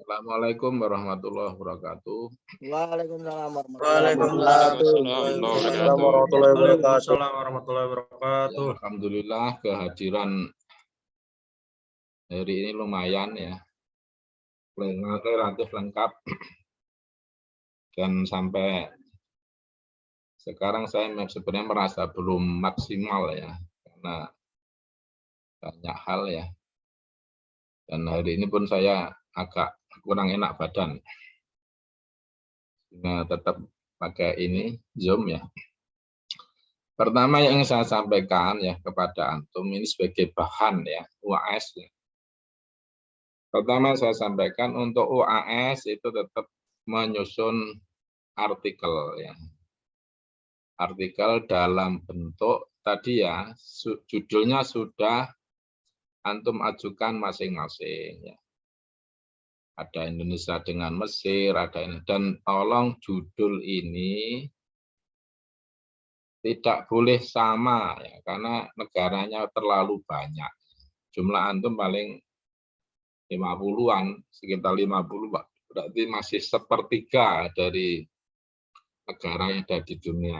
Assalamualaikum warahmatullahi wabarakatuh. Waalaikumsalam warahmatullahi Waalaikumsalam wabarakatuh. warahmatullahi wabarakatuh. Alhamdulillah kehadiran hari ini lumayan ya, relatif lengkap dan sampai sekarang saya sebenarnya merasa belum maksimal ya, karena banyak hal ya. Dan hari ini pun saya agak kurang enak badan. Nah, tetap pakai ini Zoom ya. Pertama yang ingin saya sampaikan ya kepada antum ini sebagai bahan ya UAS ya. Pertama saya sampaikan untuk UAS itu tetap menyusun artikel ya. Artikel dalam bentuk tadi ya judulnya sudah antum ajukan masing-masing ya. Ada Indonesia dengan Mesir, ada ini, dan tolong judul ini tidak boleh sama ya, karena negaranya terlalu banyak. Jumlah antum paling 50-an, sekitar 50, Pak. Berarti masih sepertiga dari negara yang ada di dunia.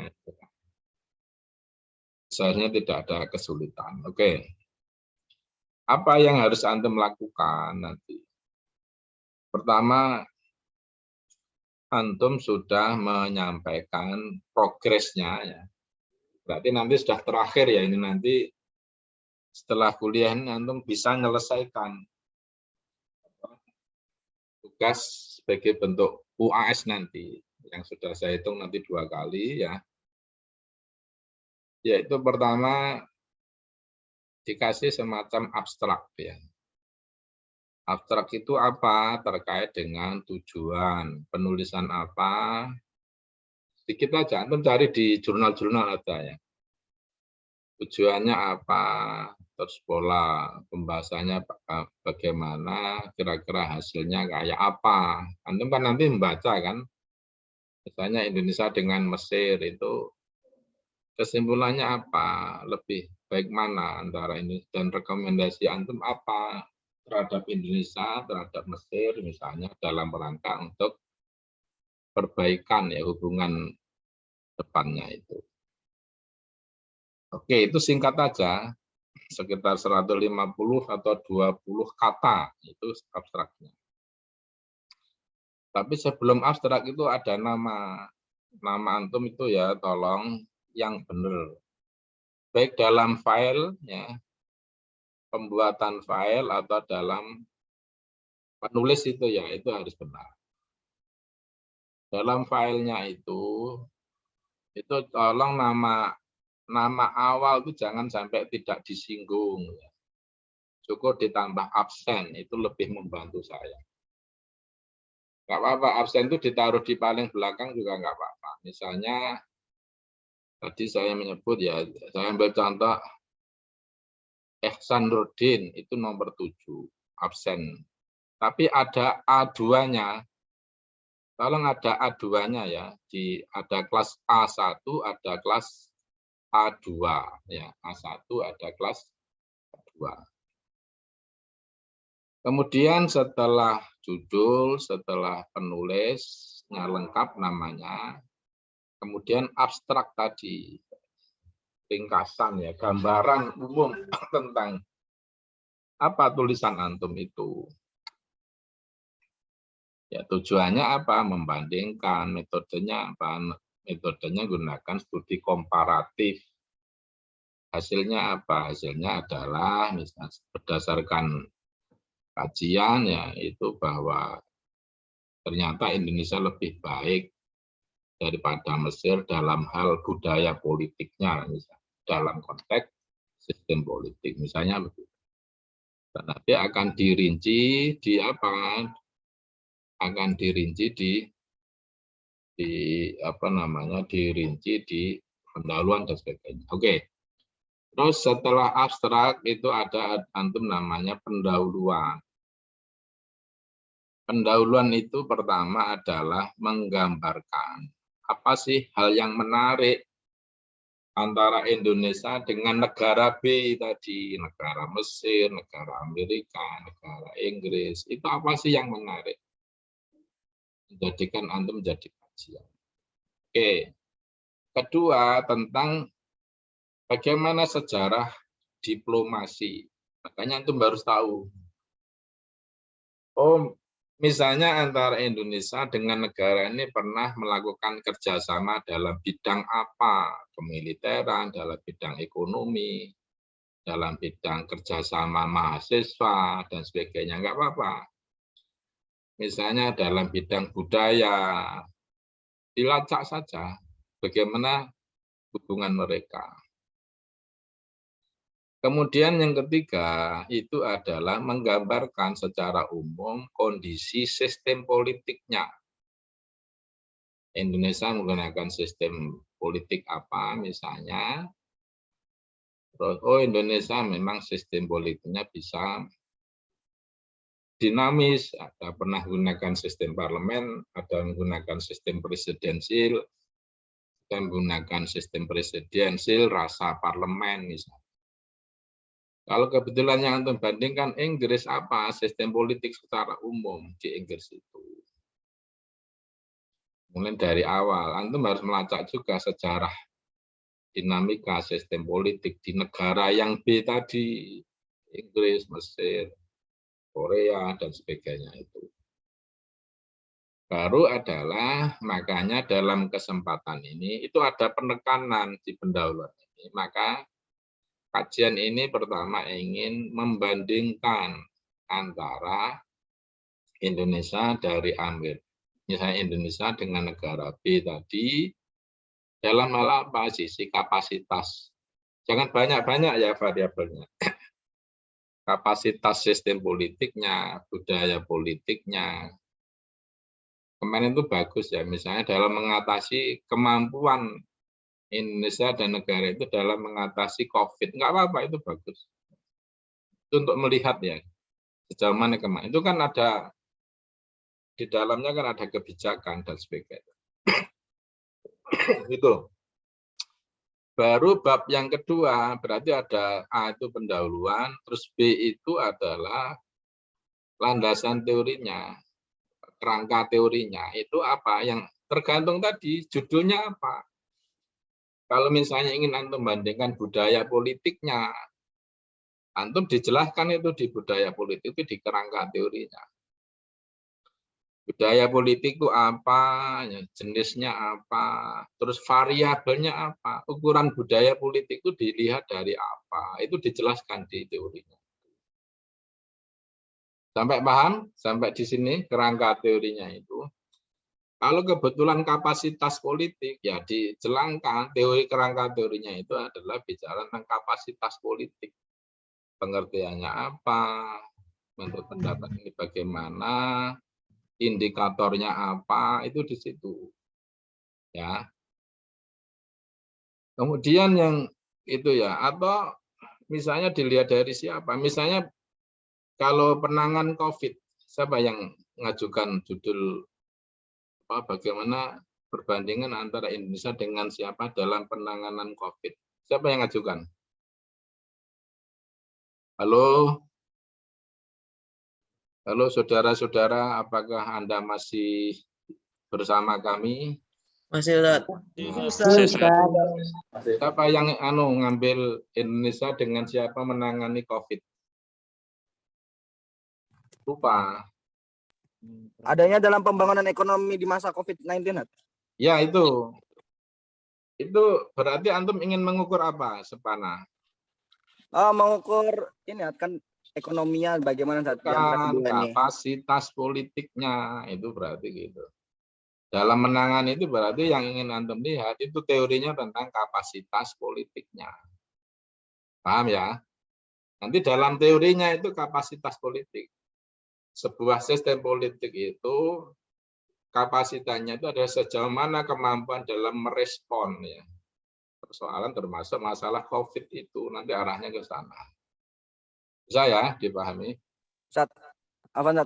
Seharusnya tidak ada kesulitan. Oke. Apa yang harus antum lakukan nanti? Pertama, antum sudah menyampaikan progresnya ya. Berarti nanti sudah terakhir ya, ini nanti setelah kuliah ini antum bisa menyelesaikan tugas sebagai bentuk UAS nanti yang sudah saya hitung nanti 2 kali ya. Yaitu pertama dikasih semacam abstrak ya. Abstrak itu apa? Terkait dengan tujuan, penulisan apa? Sedikit aja, antum cari di jurnal-jurnal ada ya. Tujuannya apa? Terus pola pembahasannya bagaimana? Kira-kira hasilnya kayak apa? Antum kan nanti membaca kan? Misalnya Indonesia dengan Mesir itu kesimpulannya apa? Lebih baik mana antara ini dan rekomendasi antum apa terhadap Indonesia, terhadap Mesir misalnya dalam rangka untuk perbaikan ya hubungan depannya itu. Oke, itu singkat aja, sekitar 150 atau 20 kata itu abstraknya. Tapi sebelum abstrak itu ada nama antum itu ya tolong yang benar. Baik dalam file ya, pembuatan file atau dalam penulis itu ya, itu harus benar. Dalam filenya itu tolong nama awal itu jangan sampai tidak disinggung. Cukup ditambah absen, itu lebih membantu saya. Nggak apa-apa, absen itu ditaruh di paling belakang juga nggak apa-apa. Misalnya, tadi saya menyebut ya, saya ambil contoh, Ehsan Nurdin itu nomor 7, absen. Tapi ada A2-nya, tolong ada A2-nya ya, ada kelas A1, ada kelas A2, ya A1 ada kelas A2. Kemudian setelah judul, setelah penulisnya lengkap namanya, kemudian abstrak tadi, ringkasan ya, gambaran umum tentang apa tulisan antum itu. Ya tujuannya apa? Membandingkan, metodenya apa? Metodenya gunakan studi komparatif. Hasilnya apa? Hasilnya adalah misalnya berdasarkan kajian ya itu bahwa ternyata Indonesia lebih baik daripada Mesir dalam hal budaya politiknya, misalnya dalam konteks sistem politik, misalnya begitu. Dan nanti akan dirinci di apa? Akan dirinci dirinci di pendahuluan dan sebagainya. Oke. Terus setelah abstrak itu ada antum namanya pendahuluan. Pendahuluan itu pertama adalah menggambarkan apa sih hal yang menarik antara Indonesia dengan negara B tadi, negara Mesir, negara Amerika, negara Inggris. Itu apa sih yang menarik? menjadikan antum menjadi kajian. Oke. Kedua, tentang bagaimana sejarah diplomasi. Makanya antum harus tahu. Oh, misalnya antara Indonesia dengan negara ini pernah melakukan kerjasama dalam bidang apa? Kemiliteran, dalam bidang ekonomi, dalam bidang kerjasama mahasiswa, dan sebagainya. Enggak apa-apa. Misalnya dalam bidang budaya, dilacak saja bagaimana hubungan mereka. Kemudian yang ketiga itu adalah menggambarkan secara umum kondisi sistem politiknya. Indonesia menggunakan sistem politik apa misalnya. Oh, Indonesia memang sistem politiknya bisa dinamis, ada pernah menggunakan sistem parlemen, ada menggunakan sistem presidensil, dan menggunakan sistem presidensil rasa parlemen misalnya. Kalau kebetulan yang antum bandingkan Inggris apa sistem politik secara umum di Inggris itu. Mulai dari awal, antum harus melacak juga sejarah dinamika sistem politik di negara yang B tadi, Inggris, Mesir, Korea, dan sebagainya itu. Baru adalah, makanya dalam kesempatan ini, itu ada penekanan di pendahuluan ini, maka kajian ini pertama ingin membandingkan antara Indonesia dari Amerika. Misalnya Indonesia dengan negara B tadi, dalam hal apa? Sisi kapasitas. Jangan banyak-banyak ya variabelnya. Kapasitas sistem politiknya, budaya politiknya. Kemarin itu bagus ya, misalnya dalam mengatasi kemampuan Indonesia dan negara itu dalam mengatasi COVID. Enggak apa-apa, itu bagus. Itu untuk melihat ya, sejauh mana kemana. Itu kan ada, di dalamnya kan ada kebijakan dan sebagainya. Itu. Baru bab yang kedua, berarti ada A itu pendahuluan, terus B itu adalah landasan teorinya, kerangka teorinya. Itu apa? Yang tergantung tadi, judulnya apa. Kalau misalnya ingin antum bandingkan budaya politiknya, antum dijelaskan itu di budaya politik itu di kerangka teorinya. Budaya politik itu apa, jenisnya apa, terus variabelnya apa, ukuran budaya politik itu dilihat dari apa, itu dijelaskan di teorinya. Sampai paham? Sampai di sini kerangka teorinya itu. Kalau kebetulan kapasitas politik, ya dijelangkan teori kerangka teorinya itu adalah bicara tentang kapasitas politik. Pengertiannya apa, menurut pendapat ini bagaimana, indikatornya apa, itu di situ. Ya. Kemudian yang itu ya, atau misalnya dilihat dari siapa. Misalnya kalau penanganan COVID, siapa yang mengajukan judul bagaimana perbandingan antara Indonesia dengan siapa dalam penanganan COVID? Siapa yang mengajukan? Halo? Halo saudara-saudara, apakah Anda masih bersama kami? Masih Ustaz. Siapa yang ngambil Indonesia dengan siapa menangani COVID? Lupa. Adanya dalam pembangunan ekonomi di masa COVID-19. Ya itu. Itu berarti antum ingin mengukur apa, Sepana? Mengukur ini kan ekonominya bagaimana saat kapasitas politiknya itu berarti gitu. Dalam menangani itu berarti yang ingin antum lihat itu teorinya tentang kapasitas politiknya. Paham ya? Nanti dalam teorinya itu kapasitas politik. Sebuah sistem politik itu kapasitasnya itu adalah sejauh mana kemampuan dalam merespon ya. Persoalan termasuk masalah COVID itu nanti arahnya ke sana. Bisa ya dipahami? Ustaz,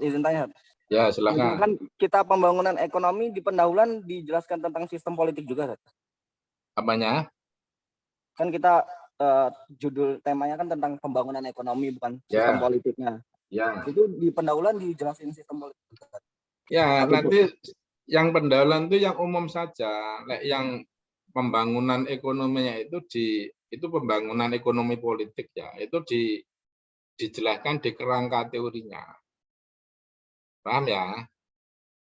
izin tanya. Ya, silakan. Kan kita pembangunan ekonomi di pendahuluan dijelaskan tentang sistem politik juga, Ustaz. Apanya? Kan kita judul temanya kan tentang pembangunan ekonomi bukan sistem politiknya. Ya. Itu di pendahuluan dijelasin sistem politik. Ya, nanti yang pendahuluan itu yang umum saja. Yang pembangunan ekonominya itu pembangunan ekonomi politik ya. Itu dijelaskan di kerangka teorinya. Paham ya?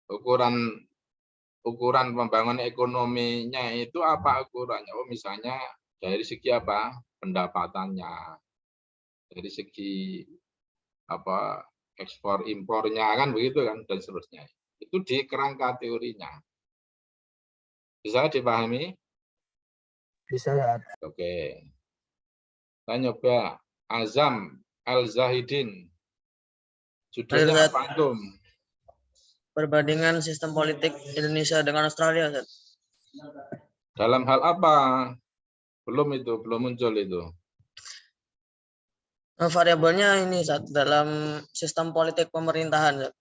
Ukuran pembangunan ekonominya itu apa ukurannya? Oh, misalnya dari segi apa? Pendapatannya. Dari segi apa? Ekspor impornya kan begitu kan dan seterusnya. Itu di kerangka teorinya. Bisa dipahami? Bisa ya. Oke. Saya nyoba Azam Al-Zahidin. Judulnya apa antum? Perbandingan sistem politik Indonesia dengan Australia, Ustaz. Dalam hal apa? Belum muncul itu. Variabelnya ini, Ustaz, dalam sistem politik pemerintahan, Ustaz.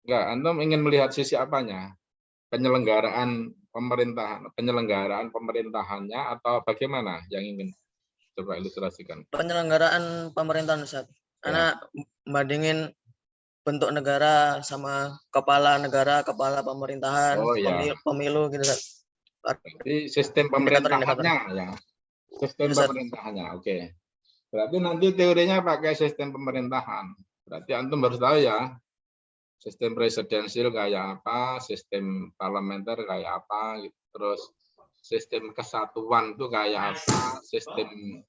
Enggak, antum ingin melihat sisi apanya? Penyelenggaraan pemerintahannya atau bagaimana yang ingin coba ilustrasikan? Penyelenggaraan pemerintahan, Ustaz. Karena bandingin bentuk negara sama kepala negara, kepala pemerintahan, Oh, ya. pemilu gitu, Ustaz. Jadi sistem pemerintahannya ya. Sistem pemerintahannya, oke. Berarti nanti teorinya pakai sistem pemerintahan. Berarti antum harus tahu ya, sistem presidensial kayak apa, sistem parlementer kayak apa, gitu. Terus sistem kesatuan itu kayak apa, sistem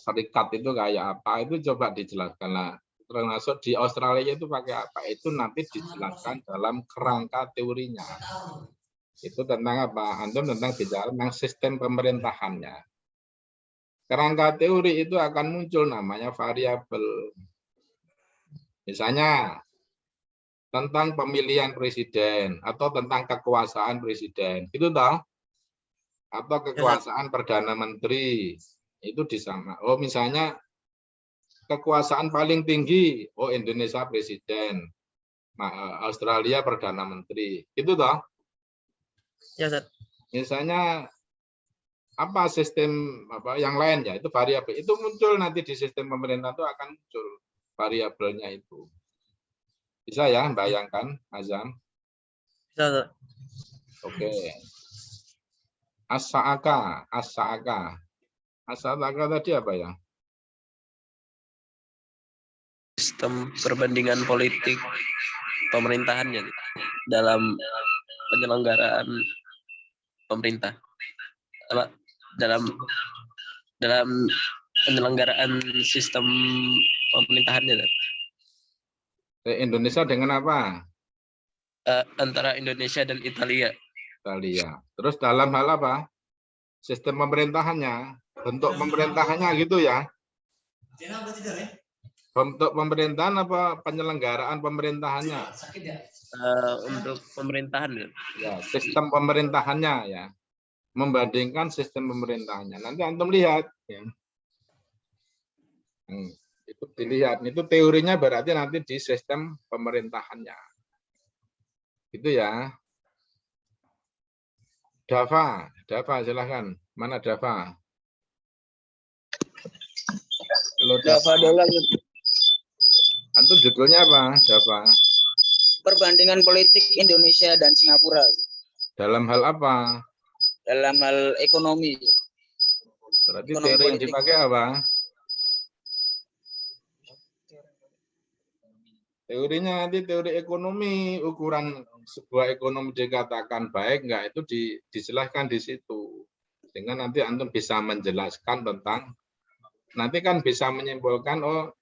serikat itu kayak apa, itu coba dijelaskan lah. Termasuk di Australia itu pakai apa, itu nanti dijelaskan dalam kerangka teorinya. Itu tentang apa? Antum tentang bicara tentang sistem pemerintahannya. Kerangka teori itu akan muncul namanya variabel. Misalnya tentang pemilihan presiden atau tentang kekuasaan presiden, itu toh? Atau kekuasaan perdana menteri, itu disama. Oh, misalnya kekuasaan paling tinggi, oh Indonesia presiden, Australia perdana menteri, itu toh? Ya, Ustaz. Misalnya apa sistem apa yang lain ya, itu variabel. Itu muncul nanti di sistem pemerintah itu akan muncul variabelnya itu. Bisa ya bayangkan, Azam? Bisa, Ustaz. Oke. As-sa'aka tadi apa ya? Sistem perbandingan politik pemerintahannya dalam penyelenggaraan pemerintah, apa dalam penyelenggaraan sistem pemerintahannya, Indonesia dengan apa? antara Indonesia dan Italia. Terus dalam hal apa? Sistem pemerintahannya, bentuk pemerintahannya gitu ya? Bentuk pemerintahan apa penyelenggaraan pemerintahannya? Untuk pemerintahan. Ya, sistem pemerintahannya ya. Membandingkan sistem pemerintahannya. Nanti antum lihat ya. Itu dilihat. Itu teorinya berarti nanti di sistem pemerintahannya. Itu ya. Dava silahkan. Mana Dava? Halo Dava. Antum judulnya apa, Dava? Perbandingan politik Indonesia dan Singapura. Dalam hal apa? Dalam hal ekonomi. Berarti teori yang dipakai apa? Teorinya nanti teori ekonomi, ukuran sebuah ekonomi dikatakan baik enggak itu dijelaskan di situ. Sehingga nanti antum bisa menjelaskan tentang, nanti kan bisa menyimpulkan oh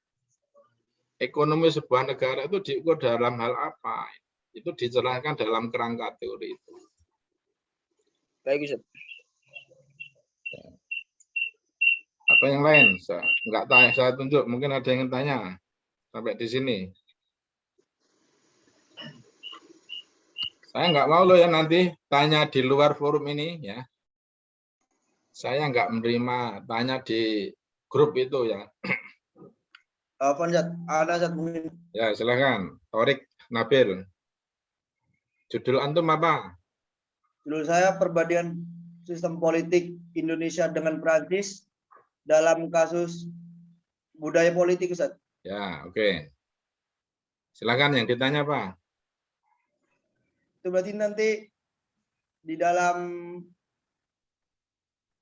ekonomi sebuah negara itu diukur dalam hal apa. Itu dijelaskan dalam kerangka teori itu. Baik, Ustaz. Atau yang lain? Enggak tanya, saya tunjuk. Mungkin ada yang ingin tanya sampai di sini. Saya nggak mau loh ya nanti tanya di luar forum ini ya. Saya nggak menerima tanya di grup itu ya. Apa ada Zat mungkin? Ya silakan, Torik Nabil. Judul antum apa? Judul saya perbandingan sistem politik Indonesia dengan Prancis dalam kasus budaya politik, Ustaz. Ya, oke. Silakan yang ditanya Pak. Itu berarti nanti di dalam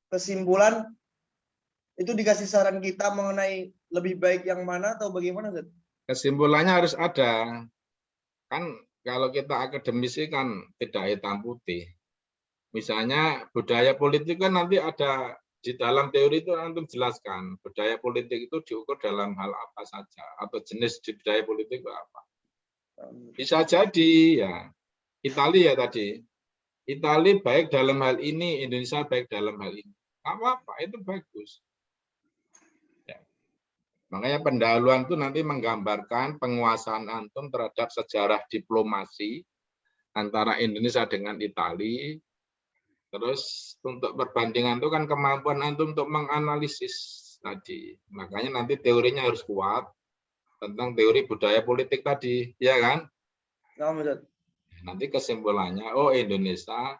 kesimpulan itu dikasih saran kita mengenai lebih baik yang mana atau bagaimana, Ustaz? Kesimpulannya harus ada. Kan kalau kita akademisi kan tidak hitam putih. Misalnya budaya politik kan nanti ada di dalam teori itu antum jelaskan budaya politik itu diukur dalam hal apa saja atau jenis budaya politik itu apa. Bisa jadi ya Italia ya tadi. Italia baik dalam hal ini, Indonesia baik dalam hal ini. Apa-apa, itu bagus. Ya. Makanya pendahuluan itu nanti menggambarkan penguasaan antum terhadap sejarah diplomasi antara Indonesia dengan Italia. Terus untuk perbandingan itu kan kemampuan antum untuk menganalisis tadi. Makanya nanti teorinya harus kuat tentang teori budaya politik tadi, ya kan? Nah, Ustaz. Nanti kesimpulannya, oh Indonesia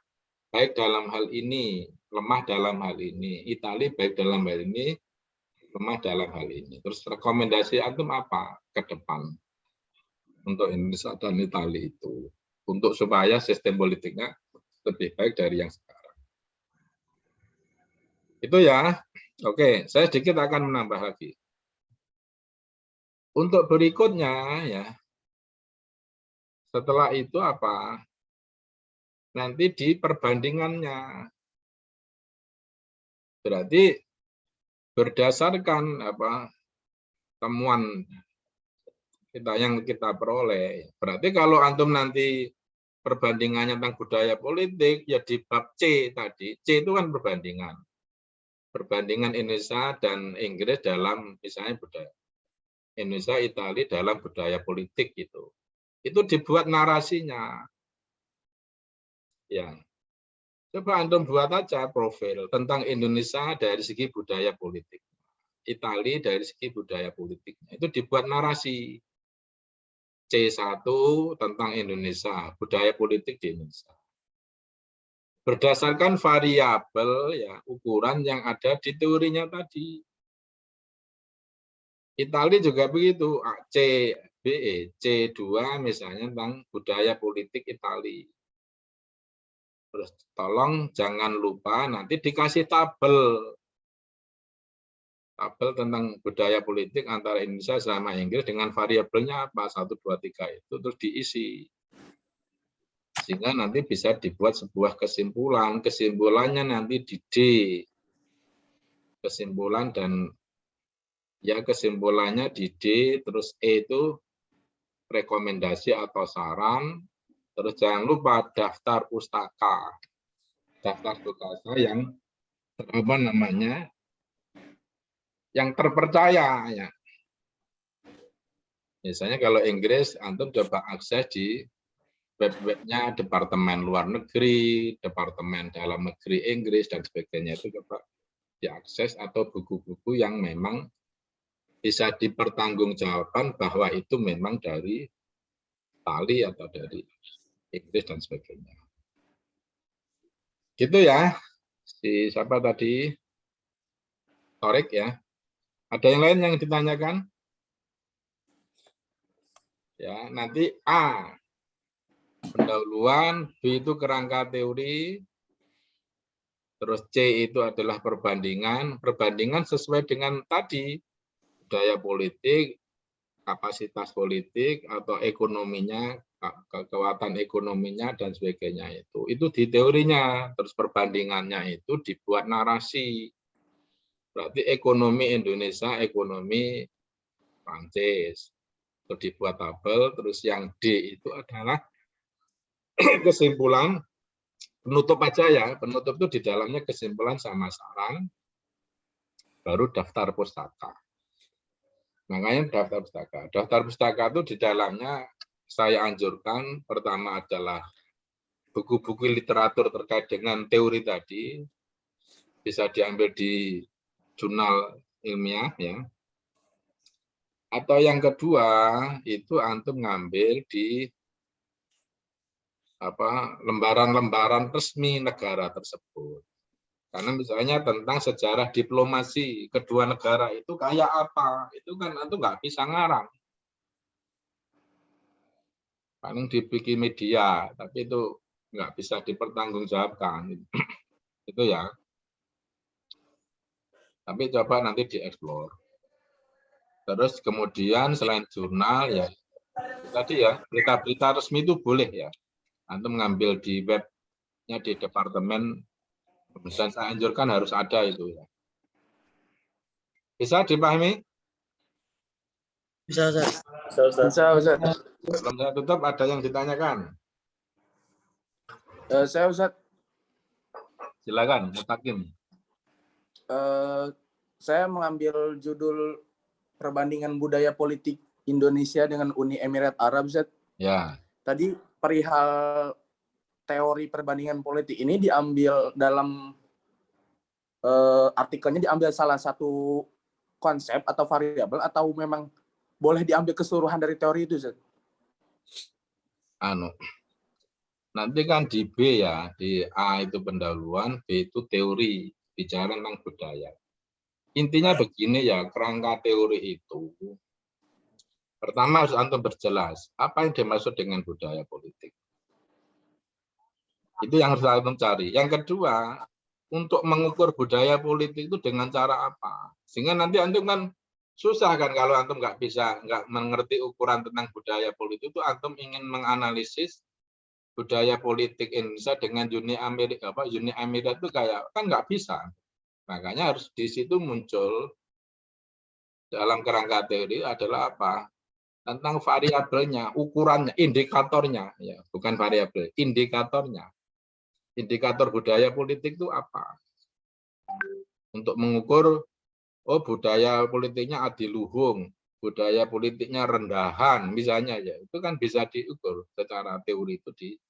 baik dalam hal ini, lemah dalam hal ini. Italia baik dalam hal ini, lemah dalam hal ini. Terus rekomendasi antum apa ke depan untuk Indonesia dan Italia itu, untuk supaya sistem politiknya lebih baik dari yang sekarang. Itu ya. Oke, saya sedikit akan menambah lagi. Untuk berikutnya ya, setelah itu apa? Nanti di perbandingannya. Berarti berdasarkan apa temuan kita yang kita peroleh. Berarti kalau antum nanti perbandingannya tentang budaya politik ya di bab C tadi. C itu kan perbandingan. Perbandingan Indonesia dan Inggris dalam misalnya budaya. Indonesia, Italia dalam budaya politik gitu. Itu dibuat narasinya. Ya. Coba antum buat aja profil tentang Indonesia dari segi budaya politik. Italia dari segi budaya politiknya. Itu dibuat narasi. C1 tentang Indonesia, budaya politik di Indonesia. Berdasarkan variabel ya ukuran yang ada di teorinya tadi. Italia juga begitu, C2 misalnya tentang budaya politik Italia. Terus tolong jangan lupa nanti dikasih tabel tentang budaya politik antara Indonesia sama Inggris dengan variabelnya apa 1, 2, 3 itu terus diisi. Sehingga nanti bisa dibuat sebuah kesimpulan. Kesimpulannya nanti di D. Kesimpulan dan ya kesimpulannya di D, terus E itu rekomendasi atau saran. Terus jangan lupa daftar pustaka. Daftar pustaka yang apa namanya? Yang terpercaya ya. Misalnya kalau Inggris antum coba akses di web-webnya Departemen Luar Negeri, Departemen Dalam Negeri Inggris, dan sebagainya itu coba diakses atau buku-buku yang memang bisa dipertanggungjawabkan bahwa itu memang dari Italia atau dari Inggris dan sebagainya. Gitu ya. Si siapa tadi? Torik ya. Ada yang lain yang ditanyakan? Ya, nanti A. Pendahuluan, B itu kerangka teori, terus C itu adalah perbandingan. Perbandingan sesuai dengan tadi, budaya politik, kapasitas politik, atau ekonominya, kekuatan ekonominya, dan sebagainya itu. Itu di teorinya, terus perbandingannya itu dibuat narasi. Berarti ekonomi Indonesia, ekonomi Prancis. Terus dibuat tabel, terus yang D itu adalah kesimpulan penutup aja ya, penutup itu di dalamnya kesimpulan sama saran, baru daftar pustaka. Makanya daftar pustaka. Daftar pustaka itu di dalamnya saya anjurkan pertama adalah buku-buku literatur terkait dengan teori tadi, bisa diambil di jurnal ilmiah ya. Atau yang kedua itu antum ngambil di lembaran-lembaran resmi negara tersebut. Karena misalnya tentang sejarah diplomasi kedua negara itu kayak apa, itu kan antum nggak bisa ngarang. Paling dibikin media, tapi itu nggak bisa dipertanggungjawabkan. Itu ya. Tapi coba nanti dieksplor. Terus kemudian selain jurnal ya tadi ya berita-berita resmi itu boleh ya. Antum mengambil di webnya di departemen, dan saya anjurkan harus ada itu ya. Bisa dipahami? Bisa, Ustaz. Bisa, Ustaz. Sebelum saya tutup ada yang ditanyakan? Saya Ustaz, Silakan, Mutakin. saya mengambil judul Perbandingan Budaya Politik Indonesia dengan Uni Emirat Arab, Ustaz. Ya. Tadi perihal teori perbandingan politik ini diambil dalam artikelnya, diambil salah satu konsep atau variabel, atau memang boleh diambil keseluruhan dari teori itu, Ustaz? Nanti kan di B ya, di A itu pendahuluan, B itu teori, bicara tentang budaya. Intinya begini ya, kerangka teori itu, pertama harus antum berjelas, apa yang dimaksud dengan budaya politik. Itu yang harus antum cari. Yang kedua, untuk mengukur budaya politik itu dengan cara apa. Sehingga nanti antum kan susah kan kalau antum nggak mengerti ukuran tentang budaya politik itu, antum ingin menganalisis budaya politik Indonesia dengan Uni Emirat itu kayak kan nggak bisa. Makanya harus di situ muncul dalam kerangka teori adalah apa? Tentang variabelnya, ukurannya, indikatornya, ya, bukan variabel, indikatornya. Indikator budaya politik itu apa? Untuk mengukur, oh budaya politiknya adiluhung, budaya politiknya rendahan, misalnya ya, itu kan bisa diukur secara teori itu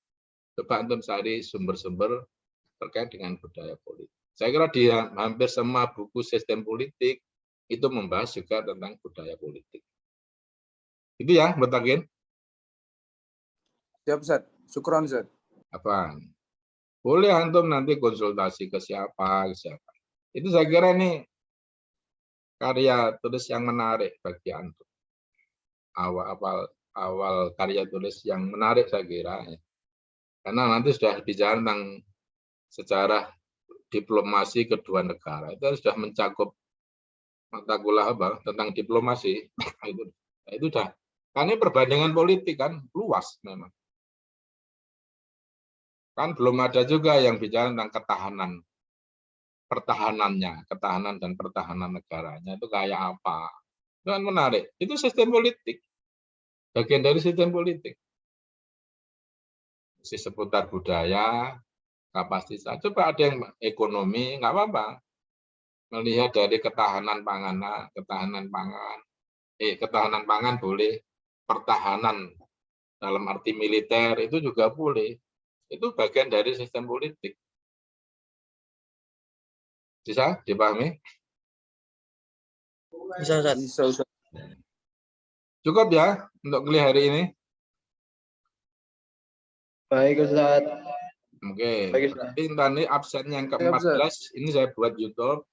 coba antum cari sumber-sumber terkait dengan budaya politik. Saya kira di hampir semua buku sistem politik itu membahas juga tentang budaya politik. Itu ya, Mutakin. Siap, Ustaz. Syukron, Ustaz. Apa? Boleh antum nanti konsultasi ke siapa. Itu saya kira ini karya tulis yang menarik bagi antum. Awal karya tulis yang menarik saya kira. Ya. Karena nanti sudah bicara tentang sejarah diplomasi kedua negara. Itu sudah mencakup mata kuliah tentang diplomasi. Itu sudah. Karena perbandingan politik kan luas memang. Kan belum ada juga yang bicara tentang ketahanan dan pertahanan negaranya itu kayak apa. Itu kan menarik. Itu sistem politik. Bagian dari sistem politik. Seputar budaya, kapasitas. Coba ada yang ekonomi, nggak apa-apa. Melihat dari ketahanan pangan boleh, pertahanan dalam arti militer itu juga boleh. Itu bagian dari sistem politik. Bisa dipahami? Bisa, Ustaz. Bisa, Ustaz. Cukup ya untuk kuliah hari ini? Baik, Ustaz. Oke. Baik, Ustaz. Nanti absen yang ke-14 ini saya buat YouTube.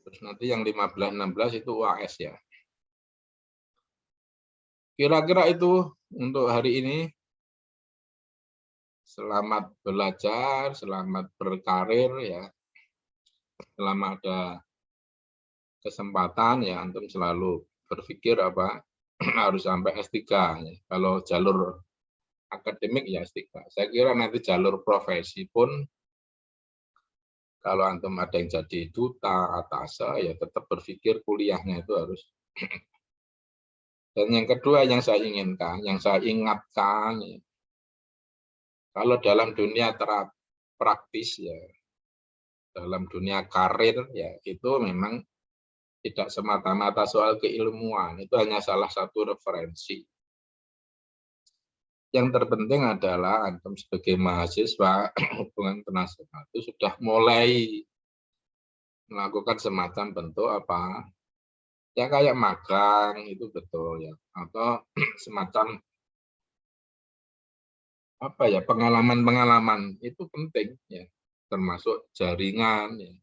Terus nanti yang 15-16 itu UAS ya. Kira-kira itu untuk hari ini. Selamat belajar, selamat berkarir ya. Selama ada kesempatan ya antum selalu berpikir apa harus sampai S3 ya. Kalau jalur akademik ya S3. Saya kira nanti jalur profesi pun kalau antum ada yang jadi duta, atase ya tetap berpikir kuliahnya itu harus. Dan yang kedua yang saya inginkan, yang saya ingatkan ya, kalau dalam dunia praktis ya, dalam dunia karir ya itu memang tidak semata-mata soal keilmuan, itu hanya salah satu referensi. Yang terpenting adalah antum sebagai mahasiswa hubungan internasional itu sudah mulai melakukan semacam bentuk apa ya kayak magang itu betul ya, atau semacam apa ya pengalaman itu penting ya, termasuk jaringan ya.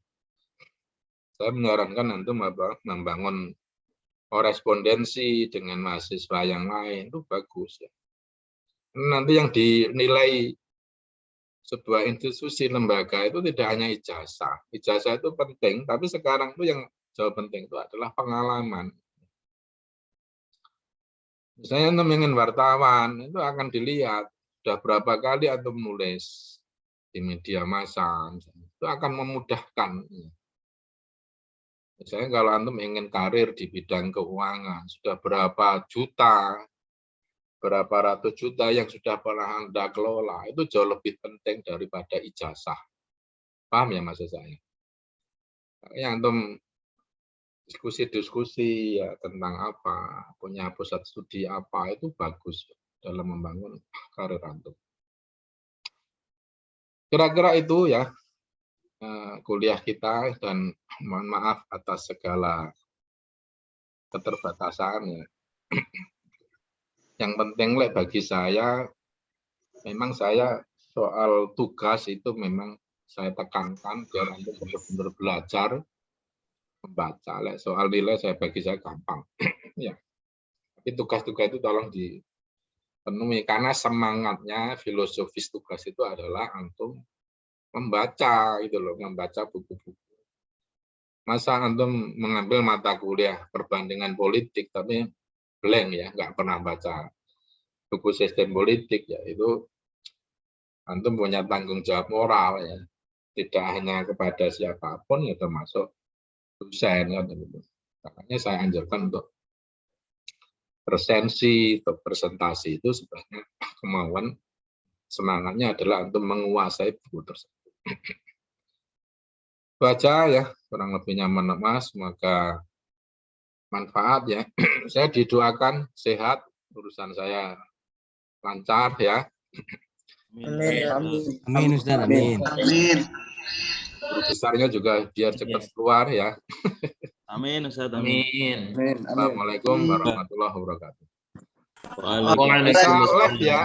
Saya menyarankan antum membangun korespondensi dengan mahasiswa yang lain itu bagus ya. Nanti yang dinilai sebuah institusi lembaga itu tidak hanya ijazah. Ijazah itu penting, tapi sekarang itu yang jauh penting itu adalah pengalaman. Misalnya antum ingin wartawan, itu akan dilihat sudah berapa kali antum menulis di media massa, itu akan memudahkan. Misalnya kalau antum ingin karir di bidang keuangan, sudah berapa juta, berapa ratus juta yang sudah pernah Anda kelola, itu jauh lebih penting daripada ijazah. Paham ya maksud saya? Yang antum diskusi-diskusi ya tentang apa, punya pusat studi apa, itu bagus dalam membangun karir antum. Kira-kira itu ya kuliah kita, dan mohon maaf atas segala keterbatasan ya. Yang penting bagi saya, memang saya soal tugas itu memang saya tekankan biar antum benar-benar belajar membaca. Soal nilai bagi saya gampang. Ya. Tapi tugas-tugas itu tolong dipenuhi karena semangatnya filosofis tugas itu adalah antum membaca gitu loh, membaca buku-buku. Masa antum mengambil mata kuliah perbandingan politik tapi blank ya, nggak pernah baca buku sistem politik ya, itu antum punya tanggung jawab moral ya, tidak hanya kepada siapapun ya, termasuk dosen kan gitu. Makanya saya anjurkan untuk resensi atau presentasi itu sebenarnya kemauan semangatnya adalah untuk menguasai buku tersebut. Baca ya, kurang lebihnya Mas, semoga manfaat ya. Saya didoakan sehat, urusan saya lancar ya. Amin. Ustaz. Amin. Guru besarnya juga biar cepat keluar ya. Amin, Ustaz. Amin. Amin. Assalamualaikum warahmatullahi wabarakatuh. Waalaikumsalam. Bisa live ya.